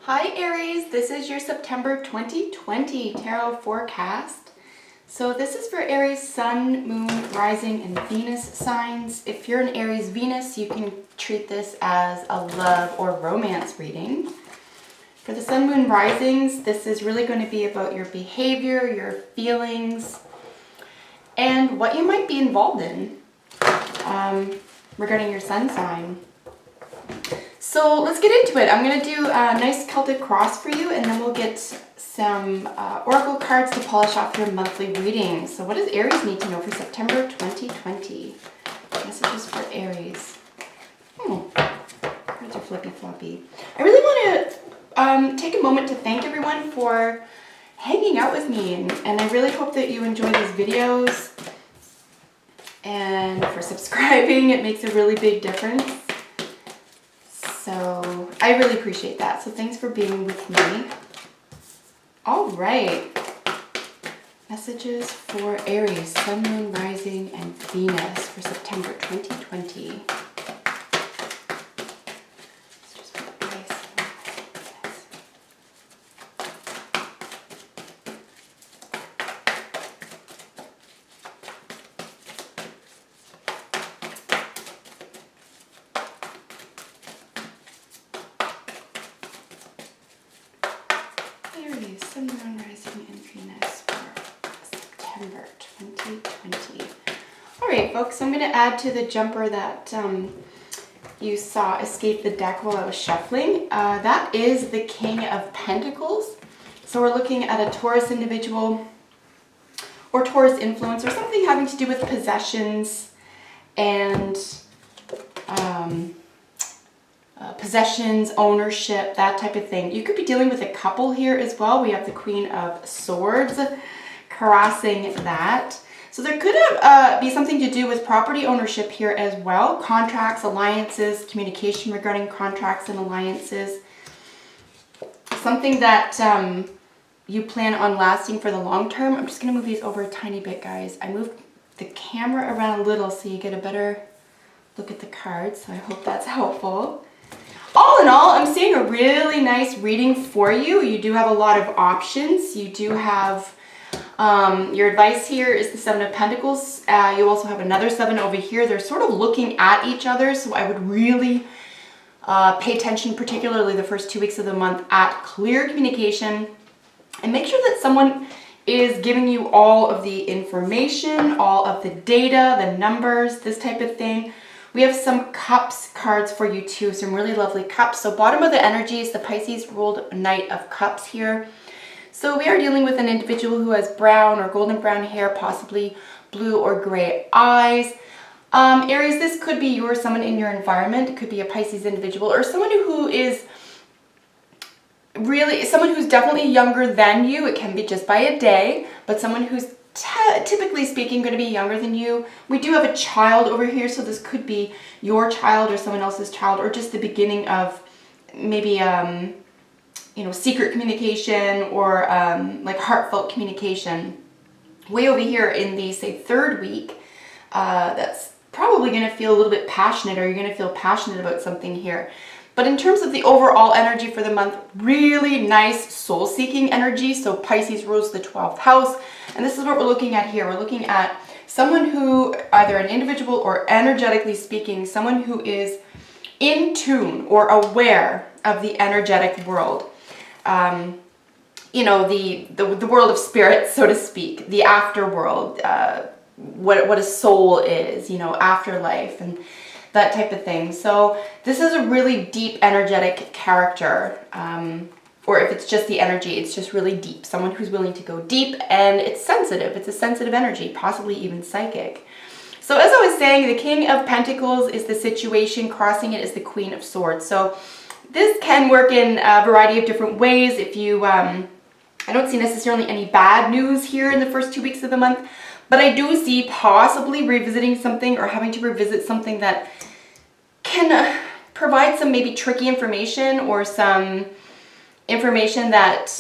Hi Aries, this is your September 2020 tarot forecast. So this is for Aries Sun, Moon, Rising, and Venus signs. If you're an Aries Venus, you can treat this as a love or romance reading. For the Sun, Moon, Risings, this is really going to be about your behavior, your feelings, and what you might be involved in regarding your sun sign. So let's get into it. I'm going to do a nice Celtic cross for you, and then we'll get some oracle cards to polish off your monthly reading. So what does Aries need to know for September 2020? Messages for Aries. Cards are flippy floppy. I really want to take a moment to thank everyone for hanging out with me, and I really hope that you enjoy these videos and for subscribing. It makes a really big difference. So I really appreciate that. So thanks for being with me. All right. Messages for Aries, Sun, Moon, Rising, and Venus for September 2020. Aries, Sun, Moon, Rising, and Venus for September 2020. All right, folks, I'm going to add to the jumper that you saw escape the deck while I was shuffling. That is the King of Pentacles. So we're looking at a Taurus individual or Taurus influence or something having to do with possessions and possessions, ownership, that type of thing. You could be dealing with a couple here as well. We have the Queen of Swords crossing that. So there could be something to do with property ownership here as well. Contracts, alliances, communication regarding contracts and alliances. Something that you plan on lasting for the long term. I'm just going to move these over a tiny bit, guys. I moved the camera around a little so you get a better look at the cards. So I hope that's helpful. All in all, I'm seeing a really nice reading for you. You do have a lot of options. You do have, your advice here is the Seven of Pentacles. You also have another seven over here. They're sort of looking at each other, so I would really pay attention, particularly the first 2 weeks of the month, at clear communication. And make sure that someone is giving you all of the information, all of the data, the numbers, this type of thing. We have some cups cards for you too, some really lovely cups. So bottom of the energy is the Pisces ruled Knight of Cups here. So we are dealing with an individual who has brown or golden brown hair, possibly blue or gray eyes. Aries, this could be you or someone in your environment. It could be a Pisces individual or someone who is really, someone who's definitely younger than you. It can be just by a day, but someone who's typically speaking going to be younger than you. We do have a child over here, so this could be your child or someone else's child, or just the beginning of maybe secret communication or like heartfelt communication. Way over here in the, say, third week, that's probably going to feel a little bit passionate, or you're going to feel passionate about something here. But in terms of the overall energy for the month, really nice soul-seeking energy. So Pisces rules the 12th house. And this is what we're looking at here. We're looking at someone who, either an individual or energetically speaking, someone who is in tune or aware of the energetic world. The world of spirit, so to speak, the afterworld, what a soul is, afterlife and that type of thing. So this is a really deep energetic character, or if it's just the energy, it's just really deep. Someone who's willing to go deep, and it's sensitive. It's a sensitive energy, possibly even psychic. So as I was saying, the King of Pentacles is the situation. Crossing it is the Queen of Swords. So this can work in a variety of different ways. If you, I don't see necessarily any bad news here in the first 2 weeks of the month, but I do see possibly revisiting something or having to revisit something that can provide some maybe tricky information or some information that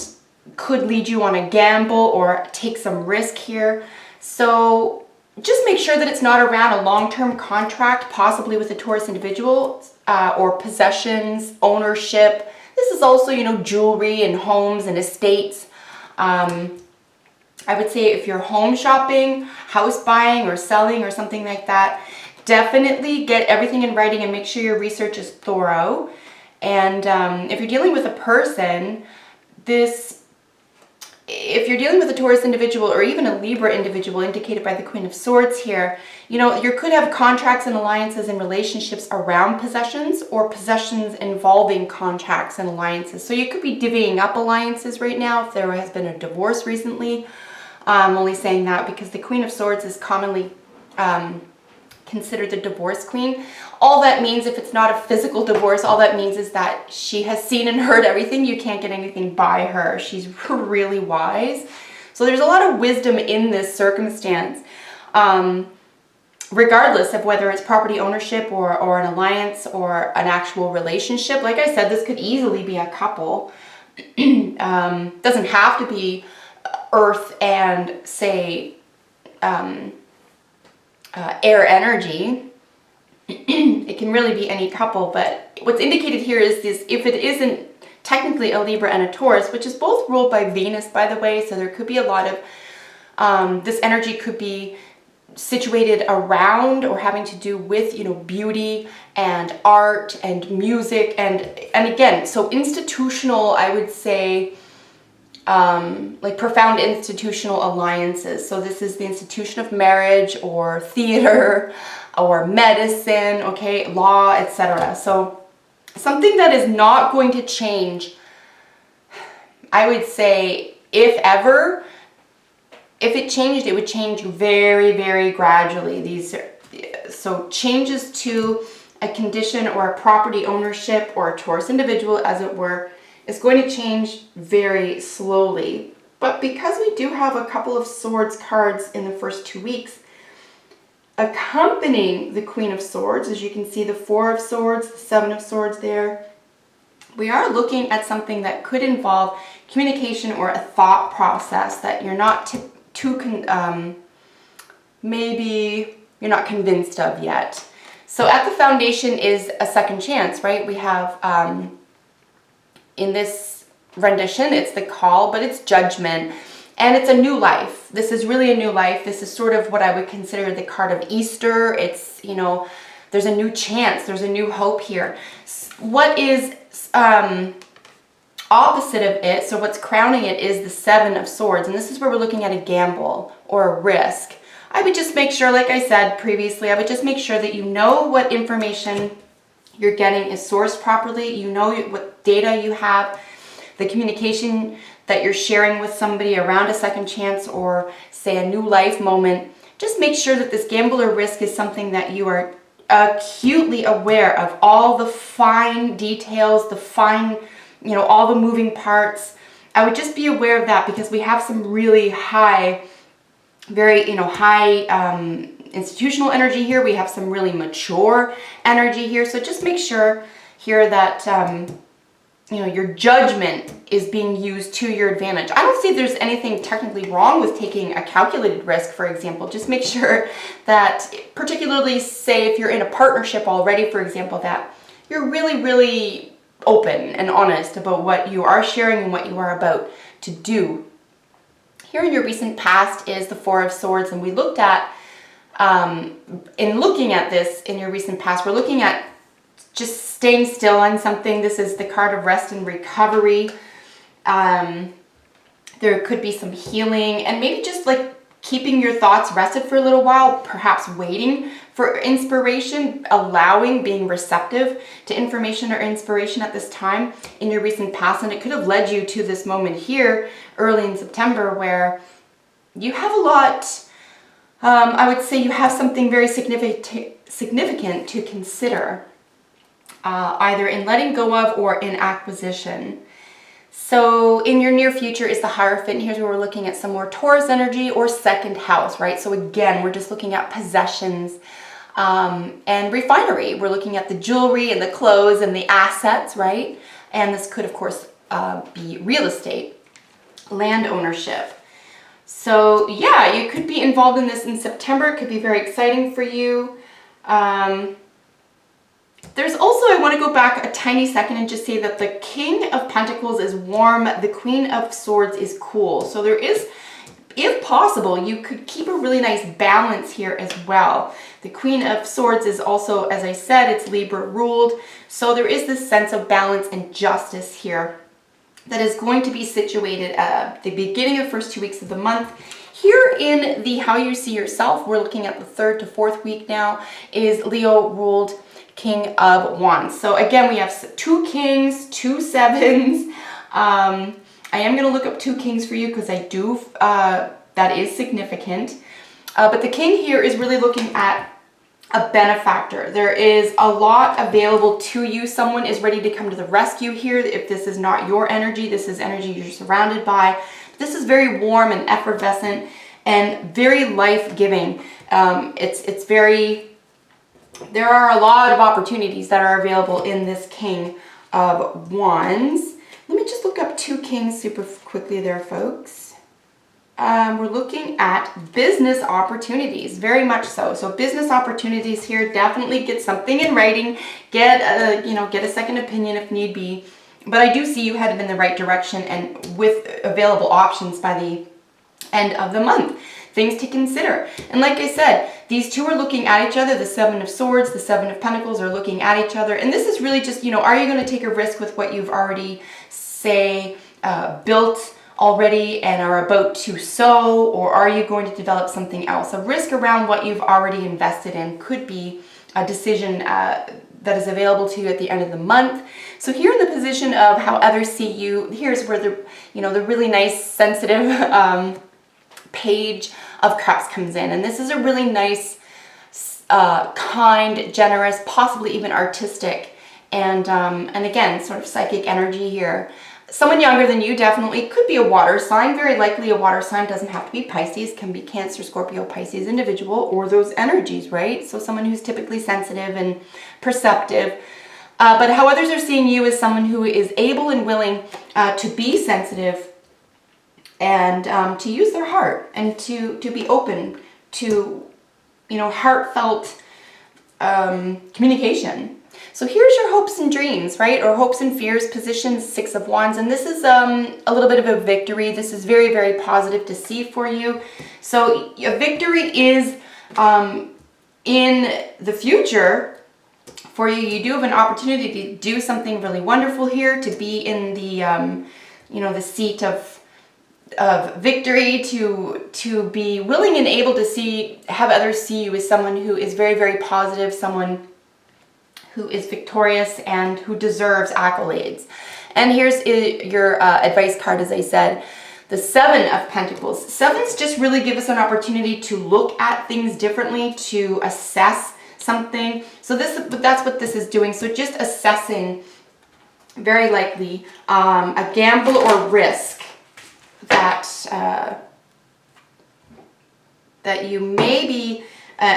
could lead you on a gamble or take some risk here. So just make sure that it's not around a long-term contract, possibly with a Taurus individual, or possessions, ownership, This is also, you know, jewelry and homes and estates. I would say if you're home shopping, house buying or selling or something like that, definitely get everything in writing and make sure your research is thorough. And if you're dealing with a person, if you're dealing with a Taurus individual or even a Libra individual indicated by the Queen of Swords here, you know, you could have contracts and alliances and relationships around possessions or possessions involving contracts and alliances. So you could be divvying up alliances right now if there has been a divorce recently. I'm only saying that because the Queen of Swords is commonly considered the divorce queen. All that means, if it's not a physical divorce, all that means is that she has seen and heard everything. You can't get anything by her. She's really wise. So there's a lot of wisdom in this circumstance, regardless of whether it's property ownership or an alliance or an actual relationship. Like I said, this could easily be a couple. Doesn't have to be earth and, say, air energy. It can really be any couple, but what's indicated here is this: if it isn't technically a Libra and a Taurus, which is both ruled by Venus, by the way, so there could be a lot of this energy could be situated around or having to do with, you know, beauty and art and music and again, so institutional, I would say, like profound institutional alliances. So this is the institution of marriage or theater or medicine, okay, law, etc. So something that is not going to change, I would say, if ever, if it changed, it would change very, very gradually. So changes to a condition or a property ownership or a Taurus individual, as it were, is going to change very slowly. But because we do have a couple of Swords cards in the first 2 weeks, accompanying the Queen of Swords, as you can see the Four of Swords, the Seven of Swords there, we are looking at something that could involve communication or a thought process that you're not maybe you're not convinced of yet. So at the foundation is a second chance, right? We have, in this rendition, it's the Call, but it's Judgment. And it's a new life. This is really a new life. This is sort of what I would consider the card of Easter. It's, you know, there's a new chance. There's a new hope here. What is opposite of it, so what's crowning it, is the Seven of Swords. And this is where we're looking at a gamble or a risk. I would just make sure, like I said previously, I would just make sure that you know what information you're getting is sourced properly. You know what data you have, the communication that you're sharing with somebody around a second chance or, say, a new life moment. Just make sure that this gamble or risk is something that you are acutely aware of, all the fine details, the fine, you know, all the moving parts. I would just be aware of that, because we have some really high, very, you know, high institutional energy here. We have some really mature energy here. So just make sure here that you know, your judgment is being used to your advantage. I don't see there's anything technically wrong with taking a calculated risk, for example. Just make sure that, particularly, say, if you're in a partnership already, for example, that you're really, really open and honest about what you are sharing and what you are about to do. Here in your recent past is the Four of Swords, and we looked at, in looking at this in your recent past, we're looking at just staying still on something. This is the card of rest and recovery. There could be some healing and maybe just like keeping your thoughts rested for a little while, perhaps waiting for inspiration, allowing, being receptive to information or inspiration at this time in your recent past. And it could have led you to this moment here early in September where you have a lot, I would say you have something very significant to consider. Either in letting go of or in acquisition. So in your near future is the Hierophant. Here's where we're looking at some more Taurus energy or second house, right? So again, we're just looking at possessions and refinery. We're looking at the jewelry and the clothes and the assets, right? And this could, of course, be real estate, land ownership. So yeah, you could be involved in this in September. It could be very exciting for you. There's also, I want to go back a tiny second and just say that the King of Pentacles is warm, the Queen of Swords is cool. So there is, if possible, you could keep a really nice balance here as well. The Queen of Swords is also, as I said, it's Libra ruled. So there is this sense of balance and justice here that is going to be situated at the beginning of the first 2 weeks of the month. Here in the How You See Yourself, we're looking at the 3rd to 4th week now, is Leo ruled King of Wands. So again, we have 2 kings, 2 sevens. I am going to look up 2 kings for you because I do, that is significant. But the king here is really looking at a benefactor. There is a lot available to you. Someone is ready to come to the rescue here. If this is not your energy, this is energy you're surrounded by. This is very warm and effervescent and very life-giving. It's very, there are a lot of opportunities that are available in this King of Wands. Let me just look up 2 kings super quickly there, folks. We're looking at business opportunities, very much so. So business opportunities here, definitely get something in writing, get a second opinion if need be. But I do see you headed in the right direction and with available options by the end of the month. Things to consider. And like I said, these 2 are looking at each other. The 7 of Swords, the 7 of Pentacles are looking at each other. And this is really just, are you going to take a risk with what you've already, say, built already and are about to sow, or are you going to develop something else? A risk around what you've already invested in could be a decision that is available to you at the end of the month. So here in the position of how others see you, here's where the really nice, sensitive Page of Cups comes in. And this is a really nice, kind, generous, possibly even artistic, and again, sort of psychic energy here. Someone younger than you definitely could be a water sign. Very likely a water sign, doesn't have to be Pisces, can be Cancer, Scorpio, Pisces individual, or those energies, right? So someone who's typically sensitive and perceptive. But how others are seeing you is someone who is able and willing to be sensitive and to use their heart and to be open to, heartfelt communication. So here's your hopes and dreams, right? Or hopes and fears position, 6 of Wands. And this is a little bit of a victory. This is very, very positive to see for you. So a victory is in the future for you. You do have an opportunity to do something really wonderful here, to be in the, the seat of victory, to be willing and able to have others see you as someone who is very, very positive, someone who is victorious and who deserves accolades. And here's your advice card, as I said, the 7 of Pentacles. 7s just really give us an opportunity to look at things differently, to assess something. So that's what this is doing. So just assessing, very likely, a gamble or risk that you may be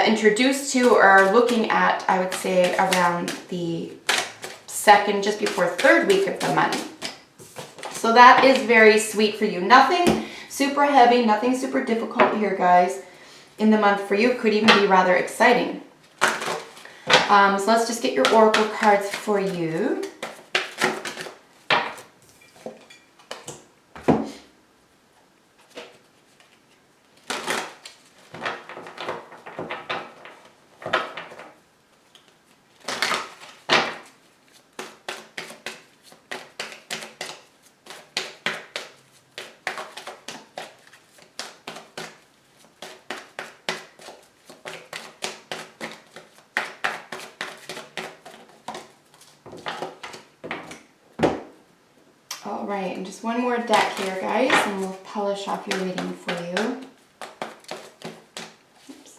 introduced to or are looking at, I would say, around the 2nd, just before 3rd week of the month. So that is very sweet for you. Nothing super heavy, nothing super difficult here, guys, in the month for you. It could even be rather exciting. So let's just get your oracle cards for you. All right, and just one more deck here, guys, and we'll polish off your reading for you. Oops.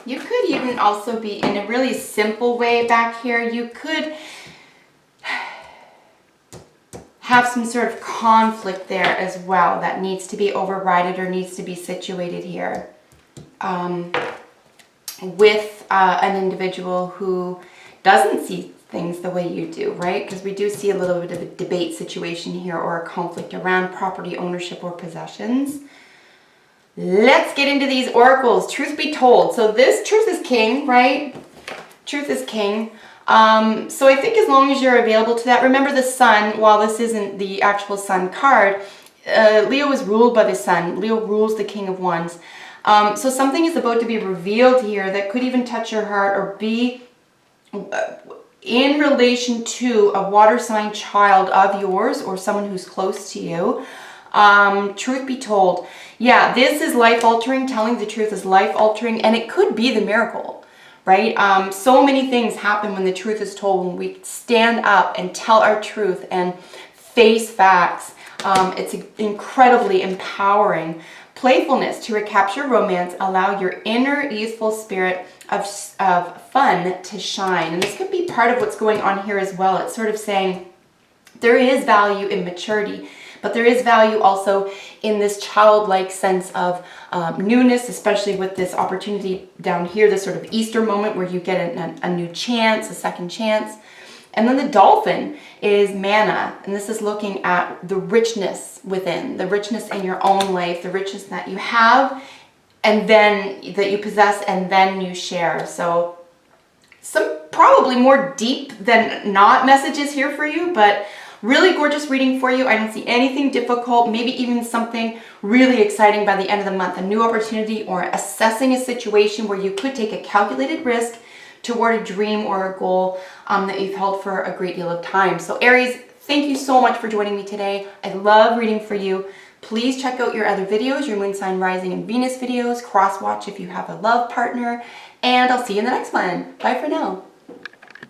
You could even also be, in a really simple way back here, you could have some sort of conflict there as well that needs to be overridden or needs to be situated here with an individual who doesn't see things the way you do, right? Because we do see a little bit of a debate situation here or a conflict around property ownership or possessions. Let's get into these oracles. Truth be told. So this truth is king, right? Truth is king. So I think as long as you're available to that, remember the sun, while this isn't the actual sun card, Leo is ruled by the sun. Leo rules the King of Wands. So something is about to be revealed here that could even touch your heart or be in relation to a water sign child of yours or someone who's close to you. Truth be told, yeah, this is life-altering. Telling the truth is life-altering, and it could be the miracle, right? So many things happen when the truth is told, when we stand up and tell our truth and face facts. It's incredibly empowering. Playfulness to recapture romance, allow your inner youthful spirit of fun to shine. And this could be part of what's going on here as well. It's sort of saying there is value in maturity, but there is value also in this childlike sense of newness, especially with this opportunity down here, this sort of Easter moment where you get a new chance, a second chance. And then the dolphin is manna, and this is looking at the richness within, the richness in your own life, the richness that you have, and then that you possess, and then you share. So some probably more deep than not messages here for you, but really gorgeous reading for you. I don't see anything difficult, maybe even something really exciting by the end of the month, a new opportunity or assessing a situation where you could take a calculated risk toward a dream or a goal that you've held for a great deal of time. So Aries, thank you so much for joining me today. I love reading for you. Please check out your other videos, your moon sign, rising, and Venus videos. Cross watch if you have a love partner. And I'll see you in the next one. Bye for now.